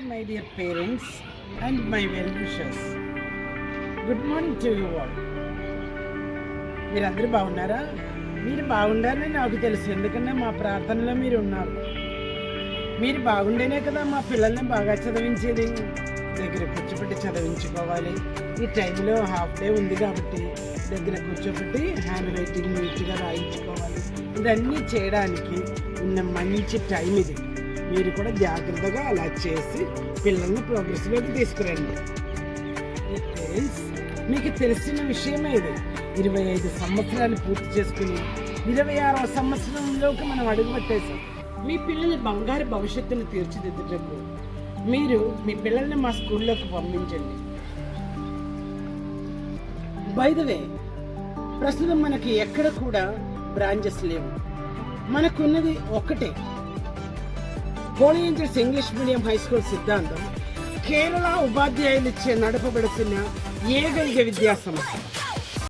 my dear parents and my well-wishers. Good morning to you all. మీరందరూ బాగున్నారా? మీరు బాగుండాలని నాకు తెలుసు, ఎందుకంటే మా ప్రార్థనలో మీరు ఉన్నారు. మీరు బాగుండేనే కదా మా పిల్లల్ని బాగా చదివించేది. దగ్గర కూర్చోబెట్టి చదివించుకోవాలి. ఈ టైంలో హాఫ్ డే ఉంది కాబట్టి దగ్గర కూర్చోబెట్టి హ్యాండ్ రైటింగ్ నీట్గా రాయించుకోవాలి. ఇవన్నీ చేయడానికి ఉన్న మంచి టైం ఇది. మీరు కూడా జాగ్రత్తగా అలా చేసి పిల్లల్ని ప్రోగ్రెస్లోకి తీసుకురండి. పేరెంట్స్, మీకు తెలిసిన విషయమే ఇది. 25 సంవత్సరాలు పూర్తి చేసుకుని 26వ సంవత్సరంలోకి మనం అడుగుపెట్టేసాం. మీ పిల్లల బంగారు భవిష్యత్తును తీర్చిదిద్దుటకు మీరు మీ పిల్లల్ని మా స్కూల్లోకి పంపించండి. బై ద వే, ప్రస్తుతం మనకి ఎక్కడ కూడా బ్రాంచెస్ లేవు. మనకున్నది ఒక్కటే, Holy Angels English medium high school సిద్ధాంతం కేరళ ఉపాధ్యాయులు ఇచ్చే నడపబడుతున్న ఏకైక విద్యా సంస్థ.